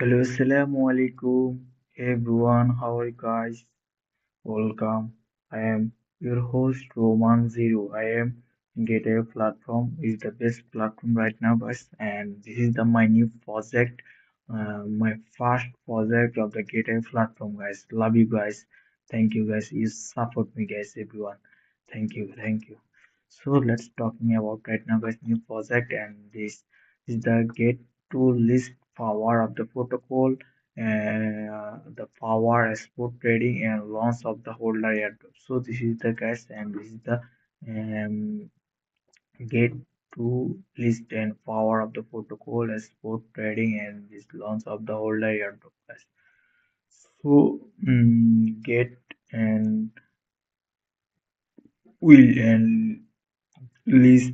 Hello, Assalamu alaikum. Hey everyone, how are you guys? Welcome. I am your host Roman Zero. I am Gateway platform is the best platform right now, guys, and this is the my new project, my first project of the Gateway platform, guys. Love you guys. Thank you, guys. You support me, guys. Everyone. Thank you. So let's talking about right now, guys. New project, and this is the get to list power of the protocol, the power export trading and launch of the holder airdrop. So this is the guys, and this is the um, get to list and power of the protocol export trading and this launch of the holder airdrop, guys. So get and will and list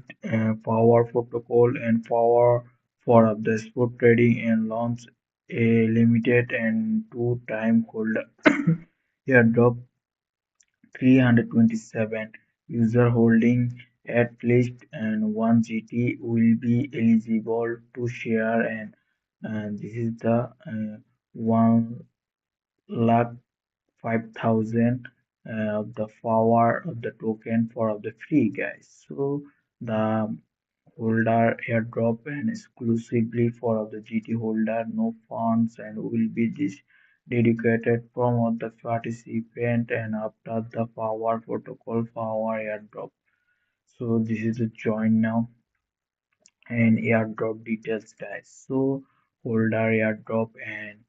power protocol and power for of the spot trading and launch a limited and two time holder airdrop 327 user holding at least and 1 GT will be eligible to share and this is the 1 lakh 5,000 of the power of the token for of the free, guys. So the holder airdrop and exclusively for of the GT holder, no funds and will be this dedicated from of the participant and after the power protocol power airdrop. So this is the join now and airdrop details, guys. So holder airdrop and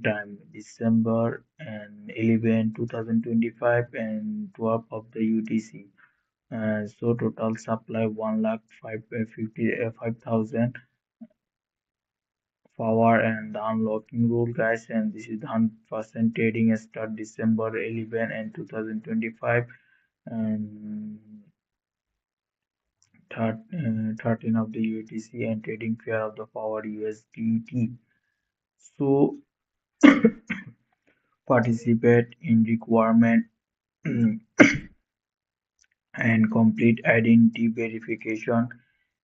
time December and 11 2025 and 12 of the UTC. So total supply 1 lakh 5,000 power and the unlocking rule, guys, and this is the 100% trading start December 11 and 2025 and 13 of the UTC and trading fair of the power USDT. So participate in requirement and complete identity verification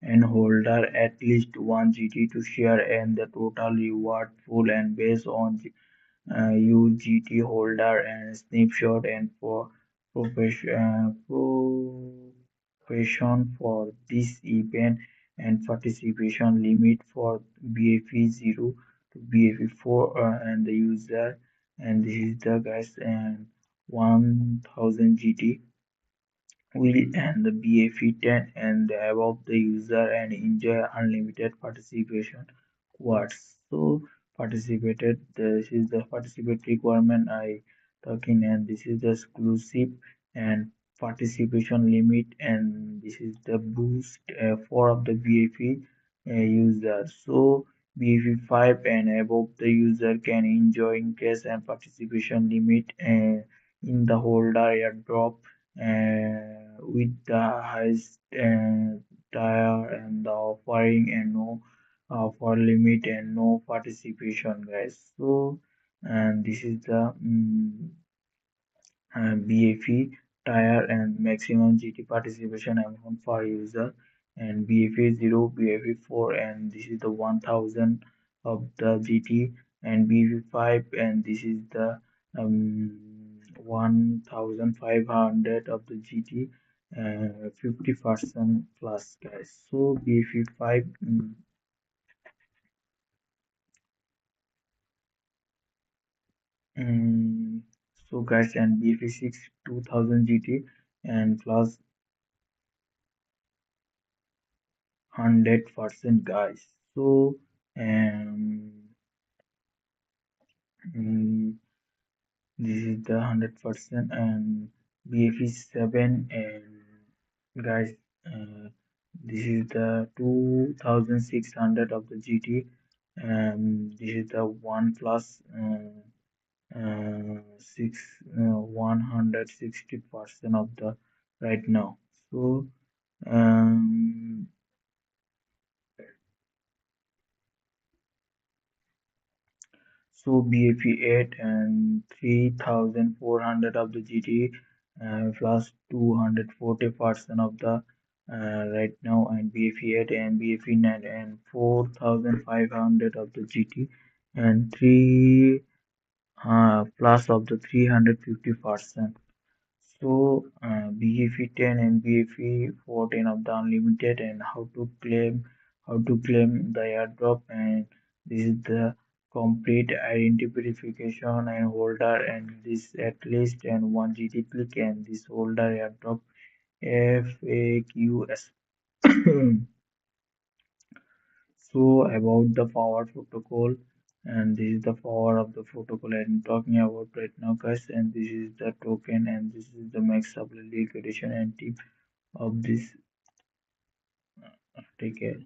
and holder at least one GT to share and the total reward pool and based on UGT holder and snapshot and for profession for this event and participation limit for BFE 0 to BFE 4 and the user and this is the guys and 1000 GT will and the BFE 10 and above the user and enjoy unlimited participation quads. So participated this is the participate requirement I talking and this is the exclusive and participation limit and this is the boost for of the BFE user. So BFE 5 and above the user can enjoy cash and participation limit in the holder airdrop with the highest tier and the offering and no offer limit and no participation, guys. So and this is the BFE tier and maximum GT participation amount for user and BFE 0, BFE 4 and this is the 1000 of the GT and BFE 5 and this is the 1500 of the GT 50% plus, guys. So BFE 5 mm, so guys and BFE 6 2000 GT and plus 100%, guys. So um, mm, this is the 100% and BFE 7 and guys this is the 2600 of the GT and this is the 1 plus 160% of the right now. So um, so BFE 8 and 3400 of the GT plus 240% of the right now, and BFE8 and BFE9 and 4,500 of the GT and 3 plus of the 350%. So BFE10 and BFE14 of the unlimited and how to claim the airdrop, and this is the complete identification and holder, and this at least and 1 GT click and this holder airdrop FAQs. So about the power protocol, and this is the power of the protocol I'm talking about right now, guys. And this is the token, and this is the max supply liquidation and tip of this. Take care.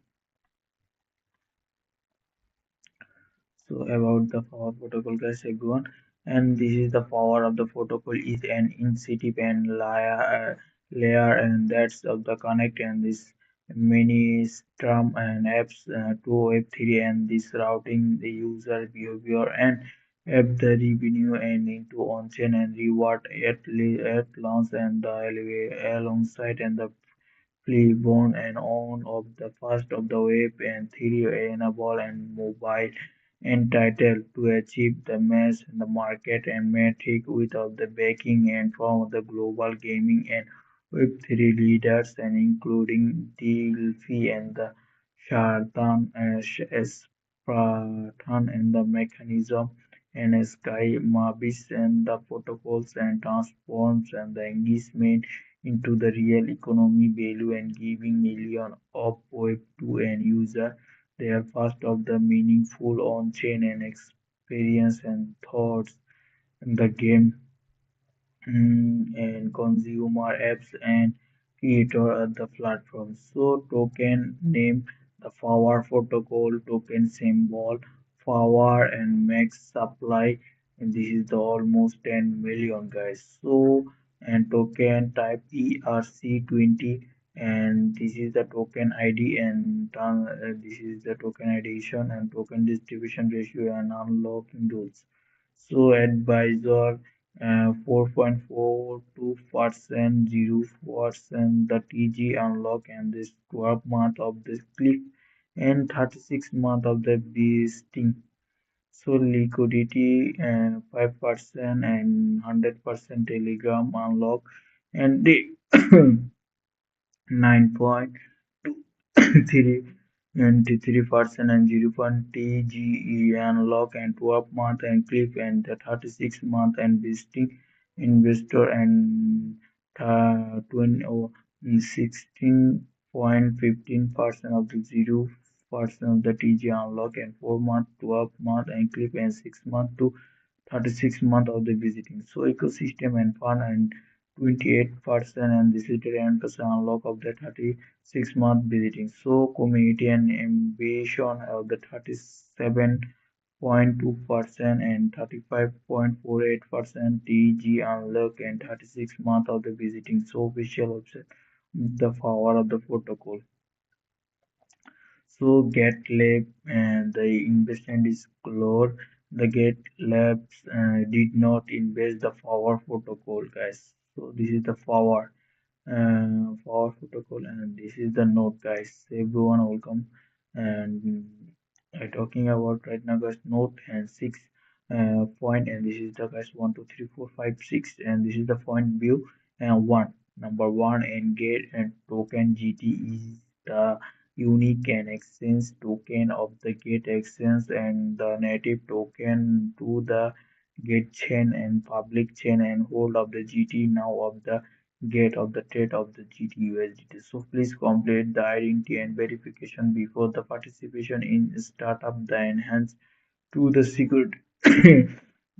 So about the power protocol, guys, everyone, and this is the power of the protocol is an in-city pen layer, and that's of the connect and this many strum and apps to Web3, and this routing the user behavior and app the revenue and into on-chain and reward at launch and alongside and the Cleburne and one of the first of the web and theory enable and mobile entitled to achieve the mass in the market and metric without the backing and from the global gaming and Web3 leaders and including Delphi and the Shartan and Spartan and the mechanism and Sky Mabis and the protocols and transforms and the engagement into the real economy value and giving million of Web2 end user their first of the meaningful on-chain and experience and thoughts in the game and consumer apps and creator at the platform. So token name the power protocol, token symbol, power and max supply, and this is the almost 10 million, guys. So and token type ERC20, and this is the token ID, and this is the token addition and token distribution ratio and unlocking rules. So advisor 4.42%, 0% the TG unlock, and this 12 month of the click and 36 month of the beasting. So liquidity 5% and 100% Telegram unlock, and the 9.23 23% and 0.TGE unlock and 12 month and clip and the 36 month and visiting investor and 20 or 16.15% of the 0% of the TG unlock and 4 month, 12 month and clip and 6 month to 36 month of the visiting. So ecosystem and fun and 28% and this is the 10% unlock of the 36-month visiting. So community and ambition of the 37.2% and 35.48% TG unlock and 36 month of the visiting. So official website the power of the protocol. So GitLab and the investment is closed. The GitLab did not invest the power protocol, guys. So this is the power protocol, and this is the node, guys. Everyone welcome, and I talking about right now, guys. Node and six point, and this is the guys 1 2 3 4 5 6, and this is the point view and one. Number one and get and token GT is the unique and exchange token of the Gate exchange and the native token to the Gate chain and public chain and hold of the GT now of the Gate of the trade of the GT USDT. So please complete the identity and verification before the participation in startup the enhance to the security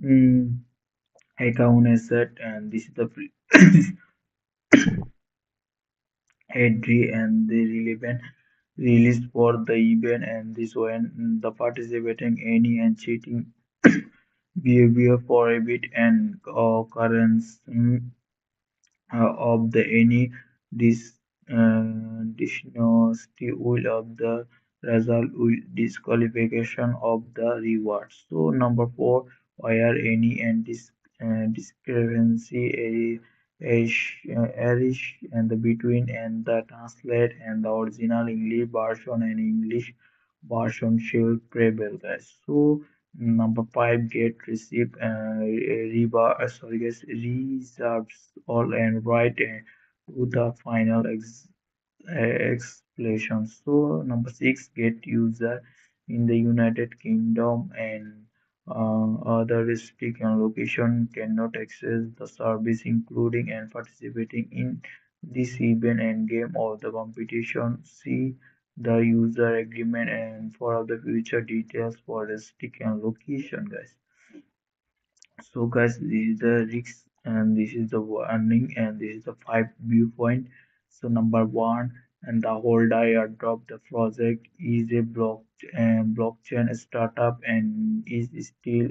mm, account asset, and this is the entry and the relevant released for the event, and this when the participating any and cheating behavior for a bit and occurrence of the any dis dishonesty will of the result will disqualification of the reward. So number four, why are any and discrepancy Irish and the between and the translate and the original English version and English version shall prevail, guys. So number five, get receive sorry guys, reserves all and write to the final explanation. So number six, get user in the United Kingdom and other restrict and location cannot access the service, including and participating in this event and game or the competition. See the user agreement and for the future details for restrict and location, guys. So guys, this is the risk and this is the warning and this is the five viewpoint. So number one, and the whole airdrop the project is a blockchain startup and is still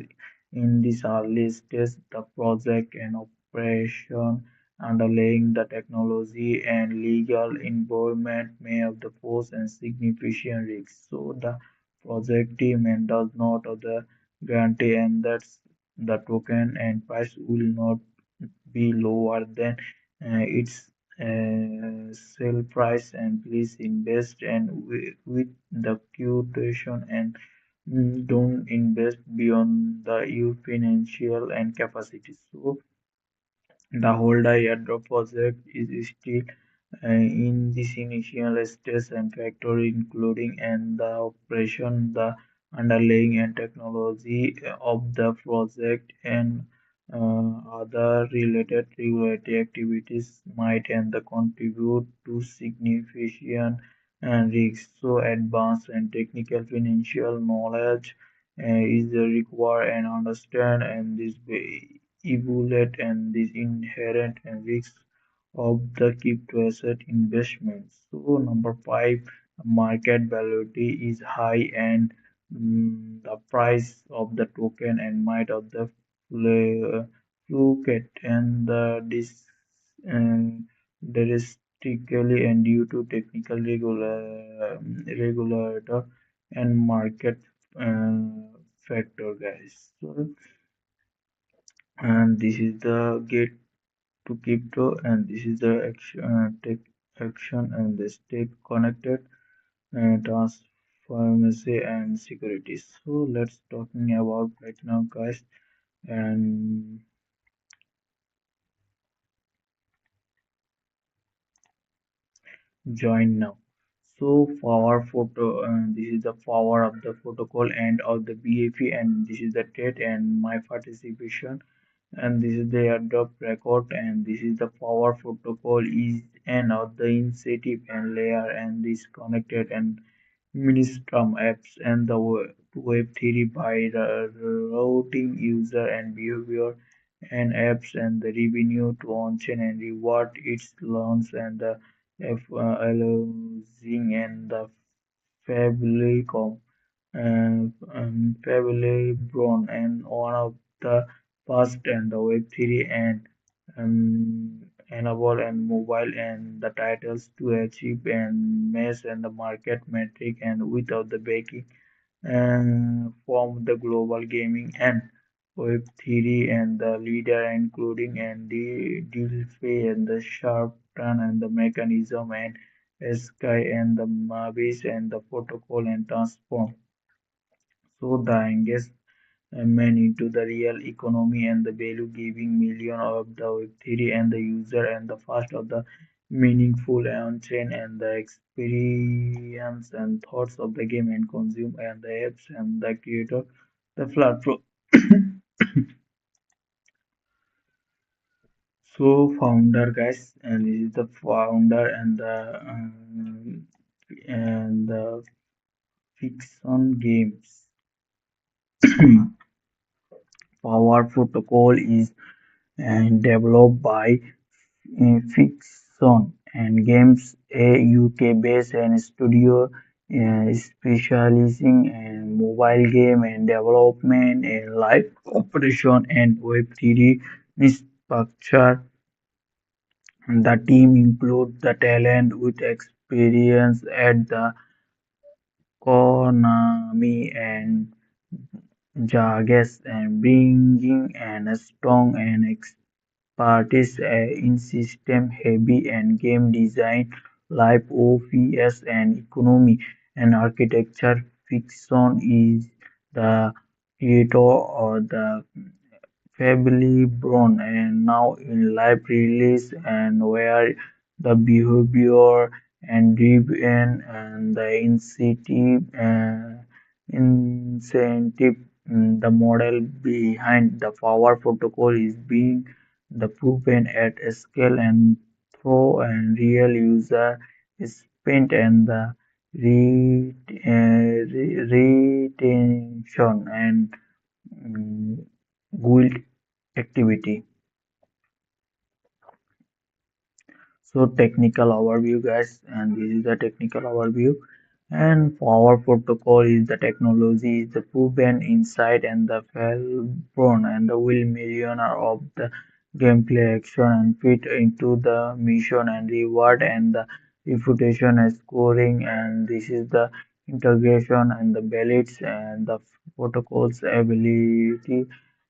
in this early stage. The project and operation underlying the technology and legal environment may have the pose and significant risks. So the project team and does not of the guarantee and that's the token and price will not be lower than its sale price and please invest and with the curation and don't invest beyond the your financial and capacity. So the Holder airdrop project is still in this initial stage and factor including and the operation, the underlying and technology of the project and other related regulatory activities might and the contribute to significant and risks. So advanced and technical financial knowledge is required and understand and this way evaluate and these inherent and risks of the crypto asset investments. So number five, market volatility is high and the price of the token and might of the fluctuate and drastically and due to technical regulator and market uh, factor, guys. So and this is the gate to crypto and this is the action, take action and the stay connected transparency and security. So let's talking about right now, guys, and join now. So power photo, this is the power of the protocol and of the BAP and this is the date and my participation and this is the airdrop record and this is the power protocol is an of the initiative and layer and this connected and Ministrum apps and the Web3 by the routing user and behavior and apps and the revenue to on-chain and reward its loans and the allowing and the Fablicom and Fably Brown and one of the first and the Web3 and enable and mobile and the titles to achieve and mesh and the market metric and without the backing and from the global gaming and Web3 and the leader including and the DealFi and the Sharpton and the mechanism and Sky and the Mavis and the protocol and transform. So the engagement into the real economy and the value giving million of the Web3 and the user and the first of the meaningful on-chain and the experience and thoughts of the game and consume and the apps and the creator the platform. So founder guys and this is the founder and the fiction games. Power protocol is and developed by Fiction and Games, a UK-based and studio specializing in mobile game and development and live operation and Web3 structure. The team includes the talent with experience at the Konami and Jagex and bringing and a strong and parties in system heavy and game design, live OPS and economy and architecture. Fiction is the creator or the Fably Brown and now in live release and where the behavior and driven and the incentive the model behind the power protocol is being the proven at a scale and through and real user spent and the retention and mm, guild activity. So technical overview guys, and this is the technical overview. And Power Protocol is the technology, is the proven insight and the fail-prone and the will millionaire of the gameplay action and fit into the mission and reward and the reputation and scoring and this is the integration and the ballots and the protocol's ability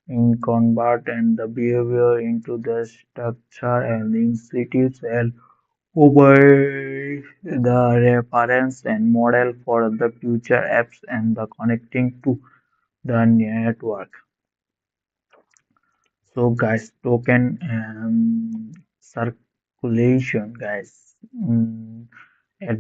in convert and the behavior into the structure and institutes and provide the reference and model for the future apps and the connecting to the network. So guys, token circulation guys. At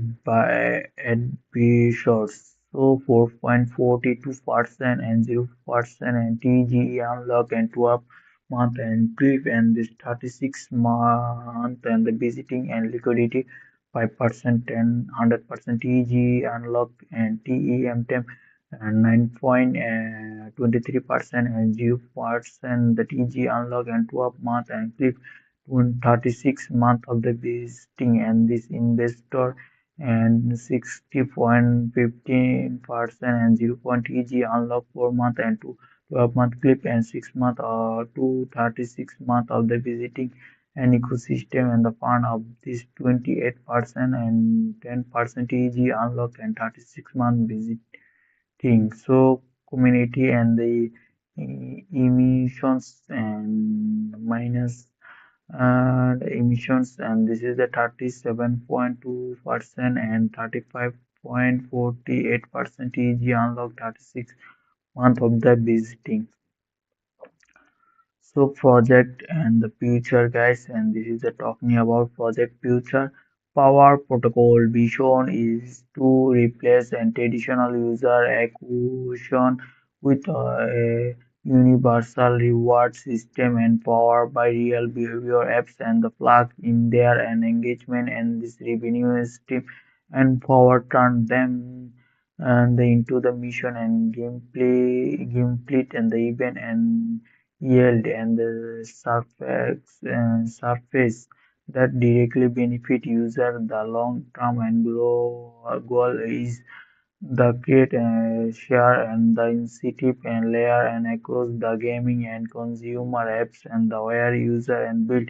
B shorts. So 4.42% and 0% and TGE unlock and 12 month and cliff and this 36 month and the visiting and liquidity 5% and 100% TGE unlock and TEM temp and 9.23% and 0% the TG unlock and 12 month and cliff 36 month of the visiting and this investor and 60.15% and 0.EG unlock 4 month and 12 month clip and 6 month or 236 month of the visiting and ecosystem and the fund of this 28% and 10% EG unlock and 36 month visiting. So community and the emissions and minus the emissions and this is the 37.2% and 35.48% EG unlock 36 month of the visiting. So project and the future guys and this is the talking about project future. Power protocol vision is to replace an traditional user acquisition with a universal reward system and powered by real behavior apps and the plug in there and engagement and this revenue stream and power turn them and into the mission and gameplay and the event and yield and the surface that directly benefit user the long term and goal is the create share and the incentive and layer and across the gaming and consumer apps and the where user and build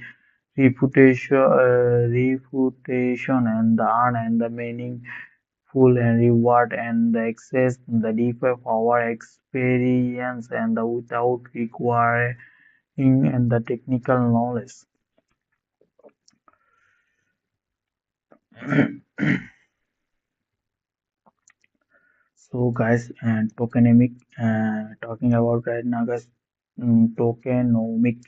reputation and the earn and the meaning full and reward and the access the deeper power experience and the without requiring and the technical knowledge. So guys and tokenomic talking about right now guys tokenomics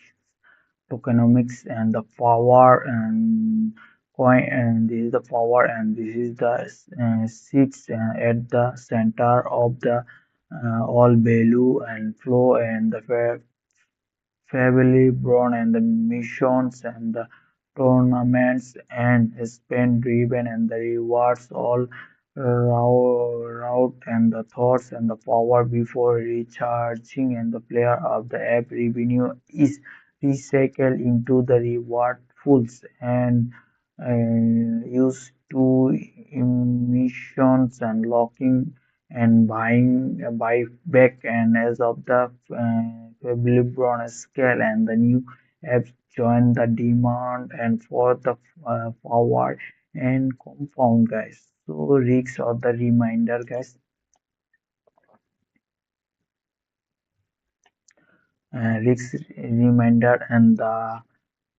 and the power and coin and this is the power and this is the sits at the center of the all value and flow and the family born and the missions and the tournaments and spend driven and the rewards all route and the thoughts and the power before recharging and the player of the app revenue is recycled into the reward pools and used to emissions and locking and buying buy back and as of the Lebron scale and the new apps join the demand and for the power and compound guys. So risks of the reminder guys. Risks reminder and the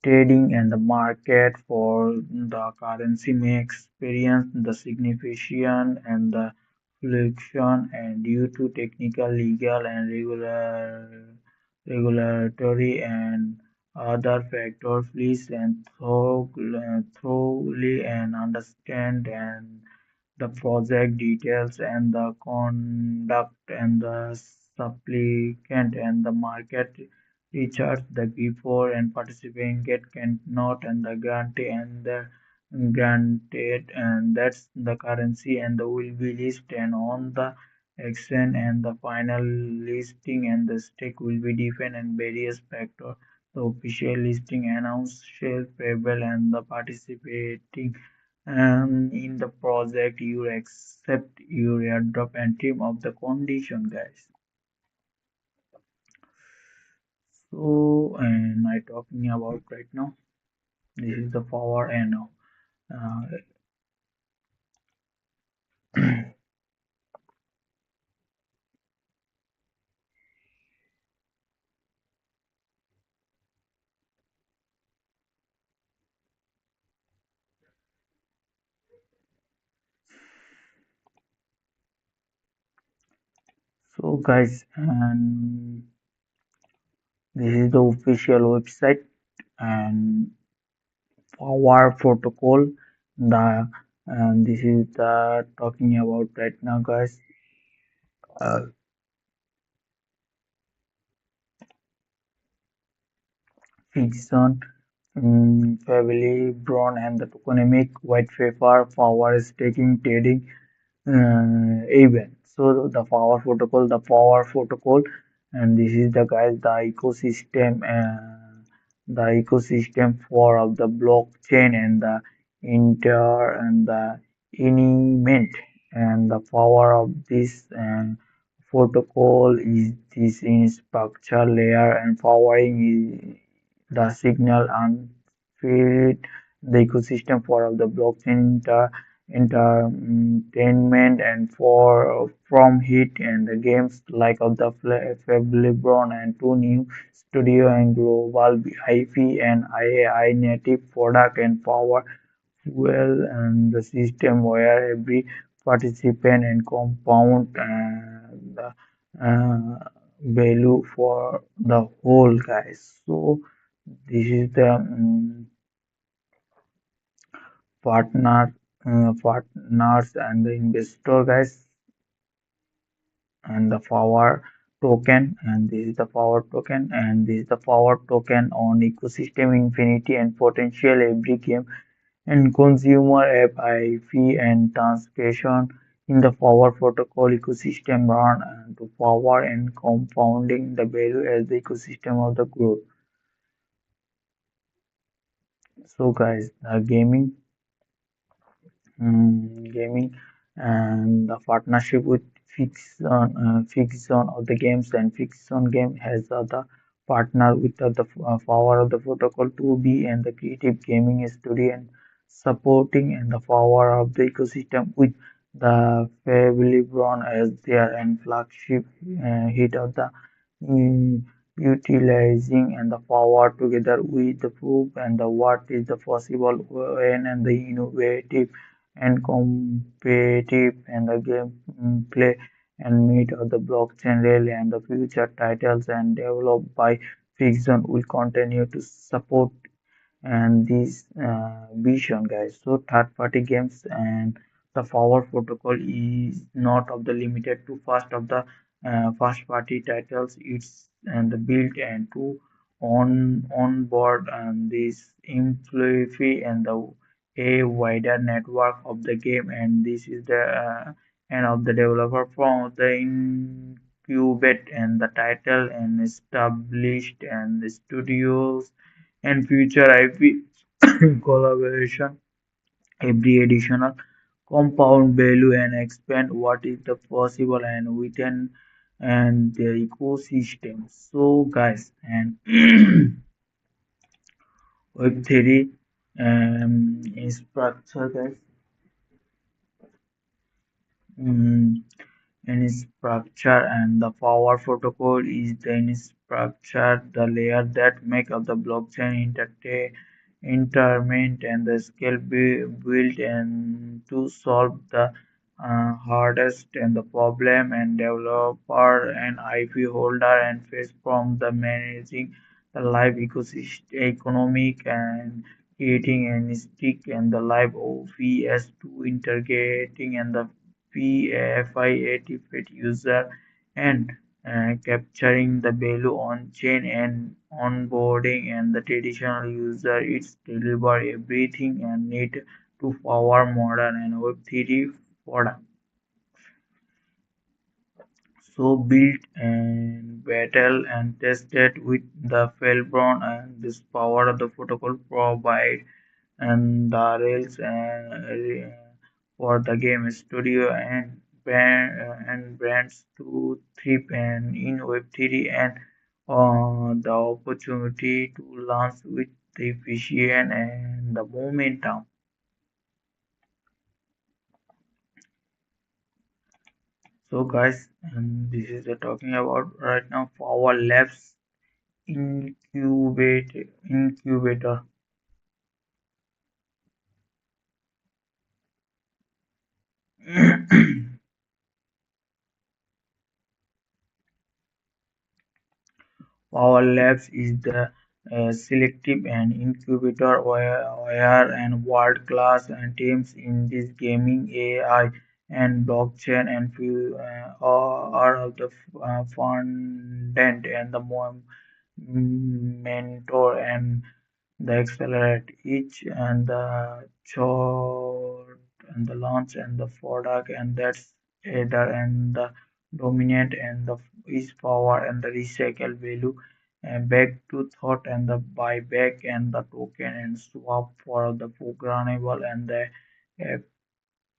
trading and the market for the currency may experience the significant and the fluctuation and due to technical, legal, and regulatory and other factors. Please and thoroughly and understand and the project details and the conduct and the supplicant and the market research the before and participating get cannot and the grantee and the granted and that's the currency and the will be listed and on the exchange and the final listing and the stake will be different and various factors. The official listing announced share payable and the participating and in the project you accept your airdrop and trim of the condition guys. So and I talking about right now this is the power and uh, so guys and this is the official website and power protocol the and this is the talking about right now guys uh, fiction family brown and the tokenomic white paper power staking trading event. So the power protocol, and this is the guys the ecosystem for of the blockchain and the inter and the element and the power of this protocol is this infrastructure layer and powering the signal and feed the ecosystem for of the blockchain entertainment and for from hit and the games like of the Lebron and two new studio and global IP and AI native product and power well and the system where every participant and compound the value for the whole guys. So this is the partner partners and the investor guys and the power token and this is the power token and this is the power token on ecosystem infinity and potential every game and consumer app IP and transaction in the power protocol ecosystem run and to power and compounding the value as the ecosystem of the growth. So guys the gaming and the partnership with Fiction of the games and Fiction game has the partner with the power of the protocol 2B and the creative gaming studio and supporting and the power of the ecosystem with the Fably Brown as their and flagship hit of the mm, utilizing and the power together with the proof and the what is the possible when and the innovative and competitive and the gameplay and meet of the blockchain really and the future titles and developed by Fiction will continue to support and this vision guys. So third party games and the power protocol is not of the limited to first party titles it's and the built and to on board and this employee and the a wider network of the game and this is the end of the developer from the incubate and the title and established and the studios and future IP collaboration, every additional compound value and expand what is the possible and within and the ecosystem. So guys and Web3 structure guys. Mm, infrastructure, and the power protocol is the infrastructure, the layer that make up the blockchain interment and the scale built and to solve the hardest and the problem and developer and IP holder and face from the managing the live ecosystem economic and creating and stick and the live OVS to integrating and the PFI user and capturing the value on chain and onboarding and the traditional user it's deliver everything and need to power modern and Web3 product. So built and battle and tested with the Failbron and this power of the protocol provide and the rails for the game studio and brands to thrive and in Web3 and the opportunity to launch with the efficient and the momentum. So guys, and this is the talking about right now Power Labs incubator. Power Labs is the selective and incubator where and world-class and teams in this gaming AI and blockchain and are of the fundant and the mentor and the accelerate each and the chart and the launch and the product and that's either and the dominant and the is power and the recycle value and back to thought and the buyback and the token and swap for the programmable and the uh,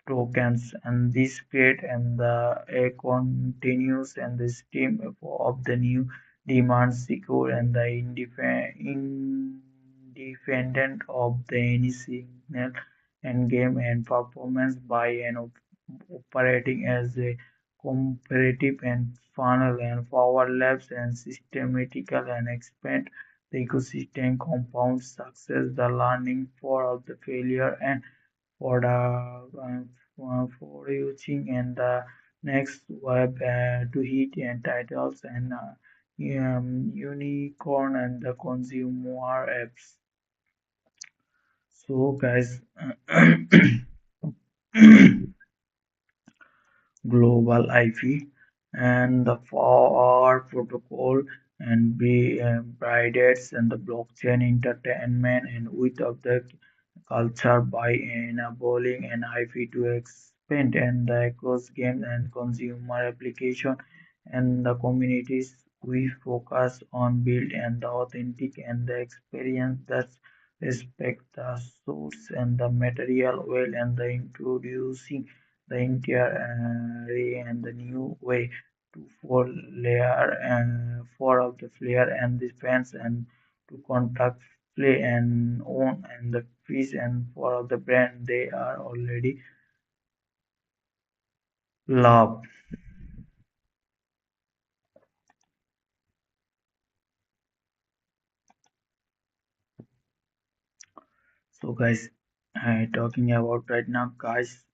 tokens and this create and the a continuous and the stream of the new demand secure and the independent of the any signal and game and performance by an operating as a comparative and funnel and power labs and systematical and expand the ecosystem compound success the learning for of the failure and for the for using and the next web to hit and titles and unicorn and the consumer apps. So guys, global IP and the FOR protocol and be brides and the blockchain entertainment and with of the culture by enabling an IP to expand and the across game and consumer application and the communities we focus on build and the authentic and the experience that respect the source and the material well and the introducing the entire array and the new way to four layer and four of the flare and the fence and to contact play and own and the fish and for of the brand they are already love. So guys, talking about right now guys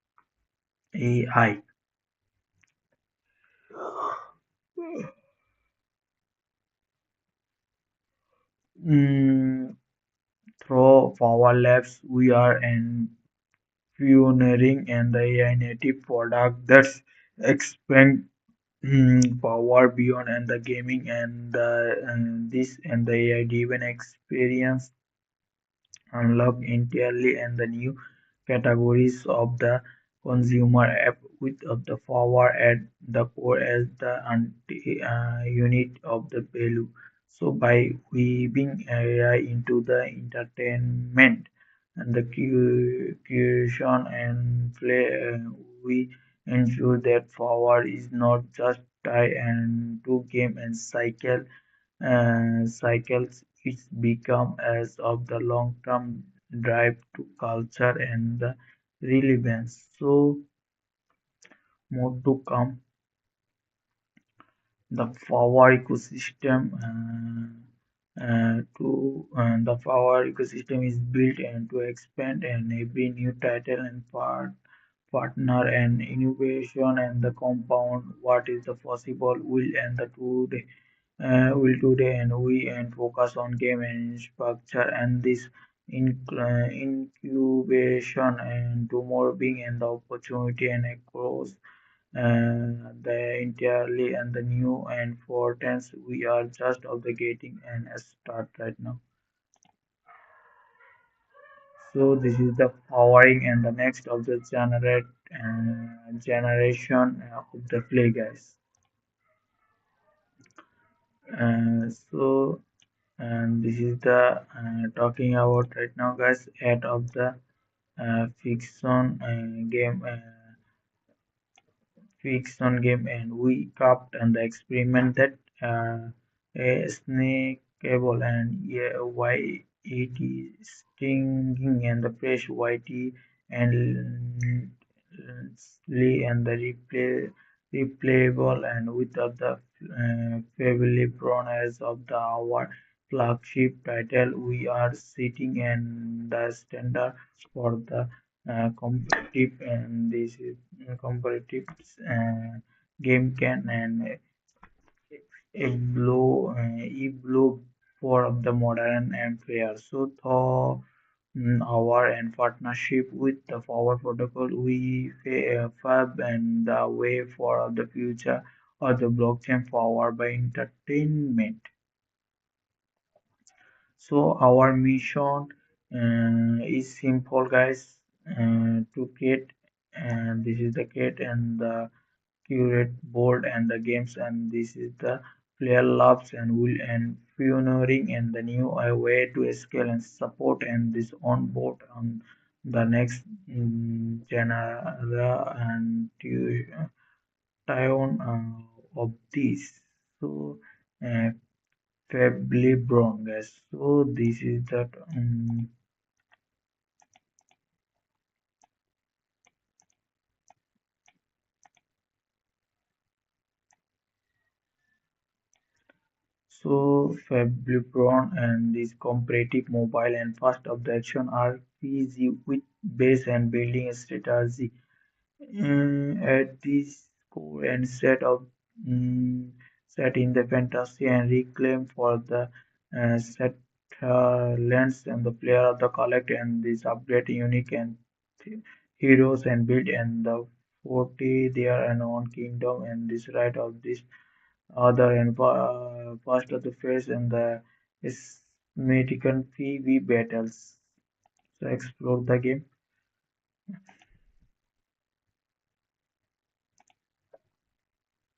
AI. Mm, through Power Labs, we are an pioneering and the AI native product that's expand power beyond and the gaming and this and the AI driven experience unlock entirely and the new categories of the consumer app with of the power at the core as the unit of the value. So by weaving AI into the entertainment and the creation and play, we ensure that power is not just tie and to game and cycles it's become as of the long-term drive to culture and the relevance. So more to come. the power ecosystem the power ecosystem is built and to expand and every new title and partner and innovation and the compound what is the possible will today and we and focus on game and structure and this incubation and tomorrow being and the opportunity and across the entirely and the new and for tense we are just of the getting and a start right now. So this is the powering and the next of the generation of the play guys. So and this is the talking about right now guys at of the fiction game and we capped and experimented a snake cable and yeah, why it is stinging and the fresh whitey and Lee and the replayable and with the favorably brown as of the our flagship title we are sitting and the standard for the competitive and this is competitive uh, game can and a blow for of the modern empire. So thought our and partnership with the Power Protocol, we fab and the way for the future of the blockchain powered by entertainment. So our mission is simple, guys, to create, and this is the create and the curate board and the games, and this is the player loves and will and pioneering and the new way to scale and support and this on board on the next genre and tune of this. So. Uh, Fably Brown, guys. So this is that. So Fably Brown and this comparative mobile and fast of the action RPG with base and building strategy. At this core and set in the fantasy and reclaim for the set lens and the player of the collect and this upgrade unique and heroes and build and the 40 there and on kingdom and this right of this other and first of the phase and the Mexican PV battles. So explore the game.